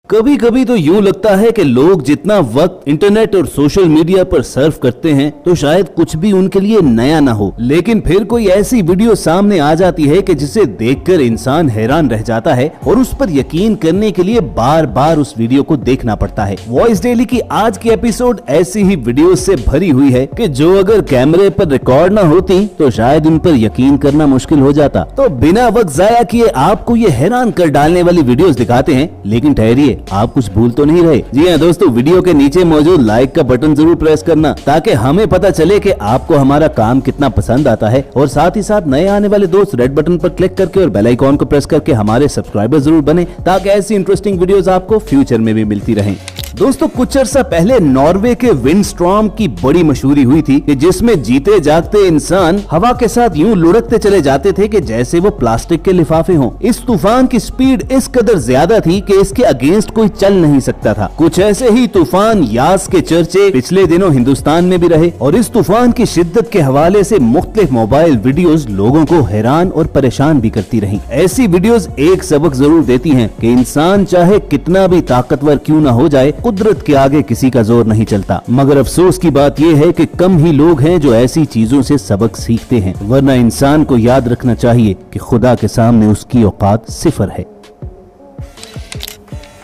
कभी कभी तो यूं लगता है कि लोग जितना वक्त इंटरनेट और सोशल मीडिया पर सर्फ करते हैं तो शायद कुछ भी उनके लिए नया ना हो, लेकिन फिर कोई ऐसी वीडियो सामने आ जाती है कि जिसे देखकर इंसान हैरान रह जाता है और उस पर यकीन करने के लिए बार बार उस वीडियो को देखना पड़ता है। वॉइस डेली की आज की एपिसोड ऐसी ही वीडियो से भरी हुई है कि जो अगर कैमरे पर रिकॉर्ड ना होती तो शायद उन पर यकीन करना मुश्किल हो जाता। तो बिना वक्त जाया किए आपको ये हैरान कर डालने वाली वीडियोस दिखाते हैं, लेकिन ठहरिए, आप कुछ भूल तो नहीं रहे। जी हाँ दोस्तों, वीडियो के नीचे मौजूद लाइक का बटन जरूर प्रेस करना ताकि हमें पता चले कि आपको हमारा काम कितना पसंद आता है, और साथ ही साथ नए आने वाले दोस्त रेड बटन पर क्लिक करके और बेल आइकॉन को प्रेस करके हमारे सब्सक्राइबर जरूर बने ताकि ऐसी इंटरेस्टिंग वीडियोस आपको फ्यूचर में भी मिलती रहें। दोस्तों, कुछ अर्सा पहले नॉर्वे के विंडस्टॉर्म की बड़ी मशहूरी हुई थी कि जिसमें जीते जागते इंसान हवा के साथ यूं लुढ़कते चले जाते थे कि जैसे वो प्लास्टिक के लिफाफे हों। इस तूफान की स्पीड इस कदर ज्यादा थी कि इसके अगेंस्ट कोई चल नहीं सकता था। कुछ ऐसे ही तूफान यास के चर्चे पिछले दिनों हिंदुस्तान में भी रहे और इस तूफान की शिद्दत के हवाले से मुख्तलिफ मोबाइल वीडियोस लोगों को हैरान और परेशान भी करती रही। ऐसी वीडियोस एक सबक जरूर देती हैं कि इंसान चाहे कितना भी ताकतवर क्यों न हो जाए, कुदरत के आगे किसी का जोर नहीं चलता। मगर अफसोस की बात यह है कि कम ही लोग हैं जो ऐसी चीजों से सबक सीखते हैं, वरना इंसान को याद रखना चाहिए कि खुदा के सामने उसकी औकात सिफर है।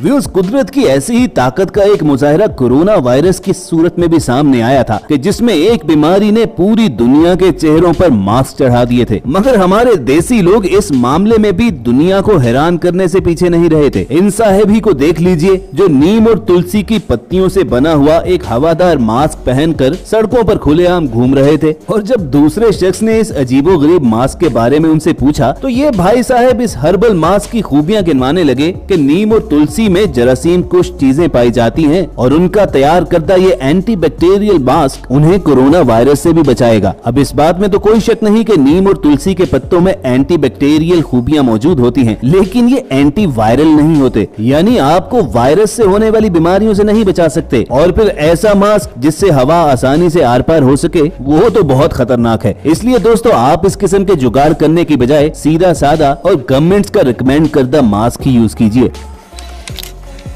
व्यूअर्स, कुदरत की ऐसी ही ताकत का एक मुजाहिरा कोरोना वायरस की सूरत में भी सामने आया था कि जिसमें एक बीमारी ने पूरी दुनिया के चेहरों पर मास्क चढ़ा दिए थे। मगर हमारे देसी लोग इस मामले में भी दुनिया को हैरान करने से पीछे नहीं रहे थे। इन साहब ही को देख लीजिए जो नीम और तुलसी की पत्तियों से बना हुआ एक हवादार मास्क पहनकर सड़कों पर खुलेआम घूम रहे थे, और जब दूसरे शख्स ने इस अजीबोगरीब मास्क के बारे में उनसे पूछा तो ये भाई साहब इस हर्बल मास्क की खूबियां गिनवाने लगे कि नीम और तुलसी में जरासीम कुछ चीजें पाई जाती हैं और उनका तैयार करदा ये एंटी बैक्टीरियल मास्क उन्हें कोरोना वायरस से भी बचाएगा। अब इस बात में तो कोई शक नहीं कि नीम और तुलसी के पत्तों में एंटी बैक्टीरियल खूबियां मौजूद होती हैं, लेकिन ये एंटी वायरल नहीं होते, यानी आपको वायरस से होने वाली बीमारियों से नहीं बचा सकते। और फिर ऐसा मास्क जिससे हवा आसानी से आर पार हो सके, वो तो बहुत खतरनाक है। इसलिए दोस्तों, आप इस किस्म के जुगाड़ करने की बजाय सीधा सादा और गवर्नमेंट्स का रिकमेंड करदा मास्क ही यूज कीजिए।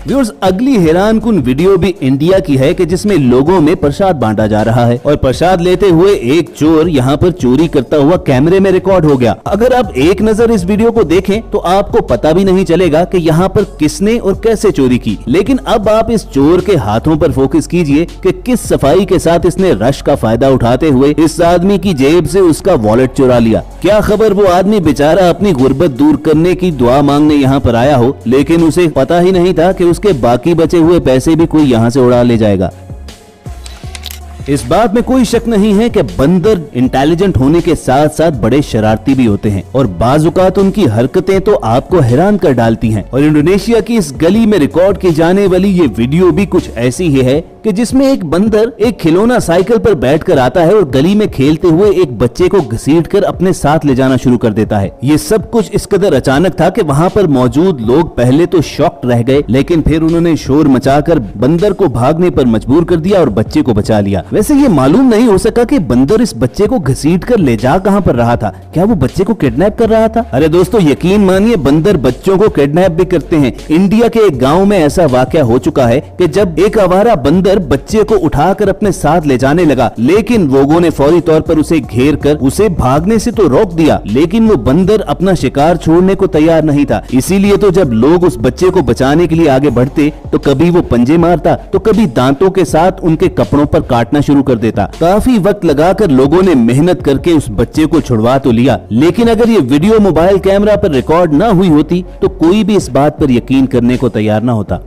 व्यूअर्स, अगली हैरानकुन वीडियो भी इंडिया की है कि जिसमें लोगों में प्रसाद बांटा जा रहा है और प्रसाद लेते हुए एक चोर यहाँ पर चोरी करता हुआ कैमरे में रिकॉर्ड हो गया। अगर आप एक नजर इस वीडियो को देखें तो आपको पता भी नहीं चलेगा कि यहाँ पर किसने और कैसे चोरी की, लेकिन अब आप इस चोर के हाथों पर फोकस कीजिए कि किस सफाई के साथ इसने रश का फायदा उठाते हुए इस आदमी की जेब से उसका वॉलेट चुरा लिया। क्या खबर वो आदमी बेचारा अपनी गुर्बत दूर करने की दुआ मांगने यहाँ पर आया हो, लेकिन उसे पता ही नहीं था कि उसके बाकी बचे हुए पैसे भी कोई यहां से उड़ा ले जाएगा। इस बात में कोई शक नहीं है कि बंदर इंटेलिजेंट होने के साथ साथ बड़े शरारती भी होते हैं और बाजुकात उनकी हरकतें तो आपको हैरान कर डालती हैं। और इंडोनेशिया की इस गली में रिकॉर्ड की जाने वाली ये वीडियो भी कुछ ऐसी ही है कि जिसमें एक बंदर एक खिलौना साइकिल पर बैठकर आता है और गली में खेलते हुए एक बच्चे को घसीटकर अपने साथ ले जाना शुरू कर देता है। ये सब कुछ इस कदर अचानक था कि वहाँ पर मौजूद लोग पहले तो शॉक्ड रह गए, लेकिन फिर उन्होंने शोर मचाकर बंदर को भागने पर मजबूर कर दिया और बच्चे को बचा लिया। वैसे ये मालूम नहीं हो सका कि बंदर इस बच्चे को घसीटकर ले जा कहाँ पर रहा था। क्या वो बच्चे को किडनैप कर रहा था? अरे दोस्तों, यकीन मानिए, बंदर बच्चों को किडनैप भी करते हैं। इंडिया के एक गाँव में ऐसा वाकया हो चुका है कि जब एक आवारा बंदर बच्चे को उठाकर अपने साथ ले जाने लगा, लेकिन लोगों ने फौरी तौर पर उसे घेर कर उसे भागने से तो रोक दिया, लेकिन वो बंदर अपना शिकार छोड़ने को तैयार नहीं था। इसीलिए तो जब लोग उस बच्चे को बचाने के लिए आगे बढ़ते तो कभी वो पंजे मारता तो कभी दांतों के साथ उनके कपड़ों पर काटना शुरू कर देता। काफी वक्त लगाकर लोगों ने मेहनत करके उस बच्चे को छुड़वा तो लिया, लेकिन अगर ये वीडियो मोबाइल कैमरा पर रिकॉर्ड ना हुई होती तो कोई भी इस बात पर यकीन करने को तैयार ना होता।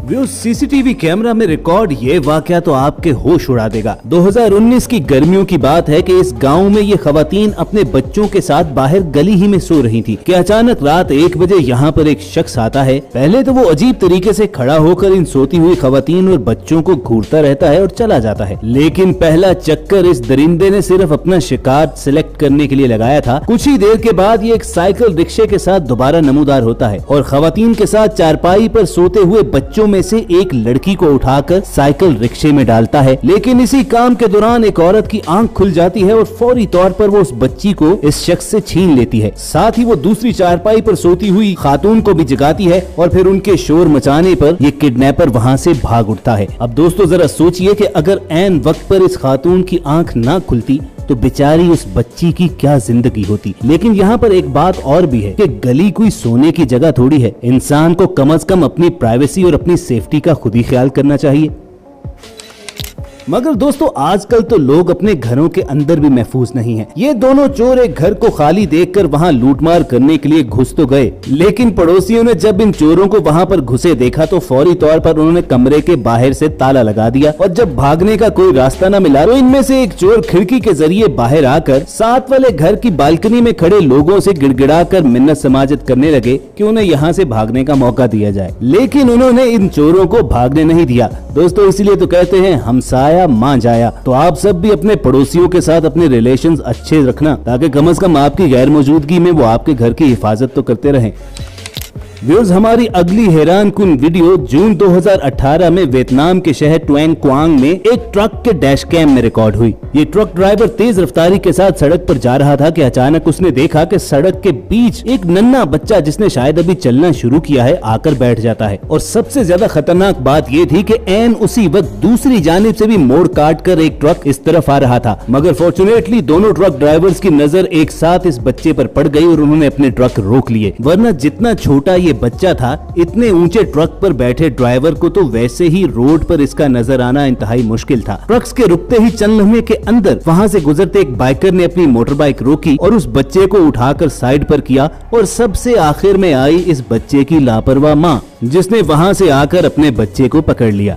सीसीटीवी कैमरा में रिकॉर्ड ये वाकया तो आपके होश उड़ा देगा। 2019 की गर्मियों की बात है कि इस गांव में ये खवातीन अपने बच्चों के साथ बाहर गली ही में सो रही थी कि अचानक रात 1 बजे यहाँ पर एक शख्स आता है। पहले तो वो अजीब तरीके से खड़ा होकर इन सोती हुई खवातीन और बच्चों को घूरता रहता है और चला जाता है, लेकिन पहला चक्कर इस दरिंदे ने सिर्फ अपना शिकार सिलेक्ट करने के लिए लगाया था। कुछ ही देर के बाद ये एक साइकिल रिक्शे के साथ दोबारा नमूदार होता है और खवातीन के साथ चारपाई पर सोते हुए बच्चों में से एक लड़की को उठाकर साइकिल रिक्शे में डालता है, लेकिन इसी काम के दौरान एक औरत की आंख खुल जाती है और फौरी तौर पर वो उस बच्ची को इस शख्स से छीन लेती है। साथ ही वो दूसरी चारपाई पर सोती हुई खातून को भी जगाती है और फिर उनके शोर मचाने पर ये किडनैपर वहाँ से भाग उठता है। अब दोस्तों जरा सोचिए कि अगर ऐन वक्त पर इस खातून की आंख ना खुलती तो बेचारी उस बच्ची की क्या जिंदगी होती। लेकिन यहाँ पर एक बात और भी है कि गली कोई सोने की जगह थोड़ी है। इंसान को कम से कम अपनी प्राइवेसी और अपनी सेफ्टी का खुद ही ख्याल करना चाहिए। मगर दोस्तों आजकल तो लोग अपने घरों के अंदर भी महफूज नहीं हैं। ये दोनों चोर एक घर को खाली देखकर वहां लूटमार करने के लिए घुस तो गए, लेकिन पड़ोसियों ने जब इन चोरों को वहां पर घुसे देखा तो फौरी तौर पर उन्होंने कमरे के बाहर से ताला लगा दिया और जब भागने का कोई रास्ता न मिला तो इनमें से एक चोर खिड़की के जरिए बाहर आकर साथ वाले घर की बालकनी में खड़े लोगों से गिड़गिड़ाकर मिन्नत समाजत करने लगे कि उन्हें यहाँ से भागने का मौका दिया जाए, लेकिन उन्होंने इन चोरों को भागने नहीं दिया। दोस्तों इसीलिए तो कहते हैं हमसाया मां जाया। तो आप सब भी अपने पड़ोसियों के साथ अपने रिलेशंस अच्छे रखना ताकि कम से कम आपकी गैर मौजूदगी में वो आपके घर की हिफाजत तो करते रहें। व्यूअर्स हमारी अगली हैरान कुन वीडियो जून 2018 में वियतनाम के शहर ट्वैंग क्वांग में एक ट्रक के डैश कैम में रिकॉर्ड हुई। ये ट्रक ड्राइवर तेज रफ्तारी के साथ सड़क पर जा रहा था कि अचानक उसने देखा कि सड़क के बीच एक नन्हा बच्चा जिसने शायद अभी चलना शुरू किया है आकर बैठ जाता है। और सबसे ज्यादा खतरनाक बात ये थी कि ऐन उसी वक्त दूसरी जानिब से भी मोड़ काट कर एक ट्रक इस तरफ आ रहा था, मगर फॉर्चुनेटली दोनों ट्रक ड्राइवर्स की नजर एक साथ इस बच्चे पर पड़ गई और उन्होंने अपने ट्रक रोक लिए, वरना जितना छोटा ये बच्चा था इतने ऊंचे ट्रक पर बैठे ड्राइवर को तो वैसे ही रोड पर इसका नजर आना इंतहाई मुश्किल था। ट्रक्स के रुकते ही चंद लम्हे के अंदर वहां से गुजरते एक बाइकर ने अपनी मोटर बाइक रोकी और उस बच्चे को उठाकर साइड पर किया और सबसे आखिर में आई इस बच्चे की लापरवाह माँ, जिसने वहां से आकर अपने बच्चे को पकड़ लिया।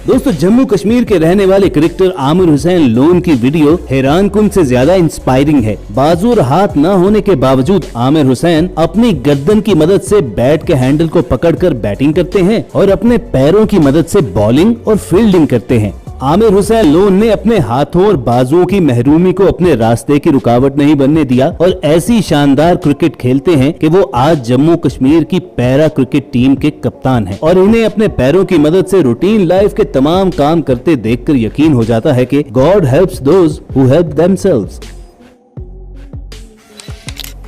दोस्तों जम्मू कश्मीर के रहने वाले क्रिकेटर आमिर हुसैन लोन की वीडियो हैरान कुन से ज्यादा इंस्पायरिंग है। बाजू और हाथ न होने के बावजूद आमिर हुसैन अपनी गर्दन की मदद से बैट के हैंडल को पकड़कर बैटिंग करते हैं और अपने पैरों की मदद से बॉलिंग और फील्डिंग करते हैं। आमिर हुसैन लोन ने अपने हाथों और बाजुओं की महरूमी को अपने रास्ते की रुकावट नहीं बनने दिया और ऐसी शानदार क्रिकेट खेलते हैं कि वो आज जम्मू कश्मीर की पैरा क्रिकेट टीम के कप्तान हैं और इन्हें अपने पैरों की मदद से रूटीन लाइफ के तमाम काम करते देखकर यकीन हो जाता है कि God helps those who help themselves.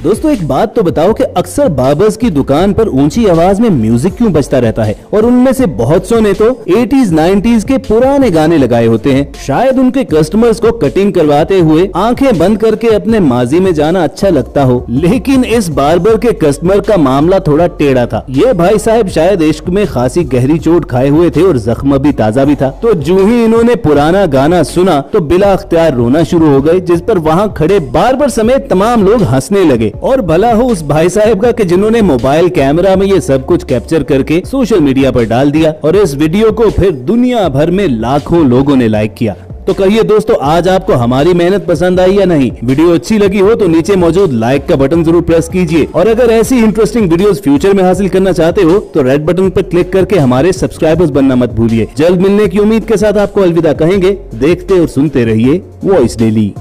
दोस्तों एक बात तो बताओ कि अक्सर बार्बर्स की दुकान पर ऊंची आवाज में म्यूजिक क्यों बजता रहता है और उनमें से बहुत सौ ने तो 80s 90s के पुराने गाने लगाए होते हैं। शायद उनके कस्टमर्स को कटिंग करवाते हुए आंखें बंद करके अपने माजी में जाना अच्छा लगता हो, लेकिन इस बार्बर के कस्टमर का मामला थोड़ा टेढ़ा था। ये भाई साहब शायद इश्क में खासी गहरी चोट खाए हुए थे और जख्म भी ताजा भी था। तो जो ही इन्होंने पुराना गाना सुना तो बिला अख्तियार रोना शुरू हो गए, जिस पर वहाँ खड़े बार्बर समेत तमाम लोग हंसने लगे। और भला हो उस भाई साहब का कि जिन्होंने मोबाइल कैमरा में ये सब कुछ कैप्चर करके सोशल मीडिया पर डाल दिया और इस वीडियो को फिर दुनिया भर में लाखों लोगों ने लाइक किया। तो कहिए दोस्तों आज आपको हमारी मेहनत पसंद आई या नहीं? वीडियो अच्छी लगी हो तो नीचे मौजूद लाइक का बटन जरूर प्रेस कीजिए और अगर ऐसी इंटरेस्टिंग वीडियोस फ्यूचर में हासिल करना चाहते हो तो रेड बटन पर क्लिक करके हमारे सब्सक्राइबर्स बनना मत भूलिए। जल्द मिलने की उम्मीद के साथ आपको अलविदा कहेंगे। देखते और सुनते रहिए वॉइस डेली।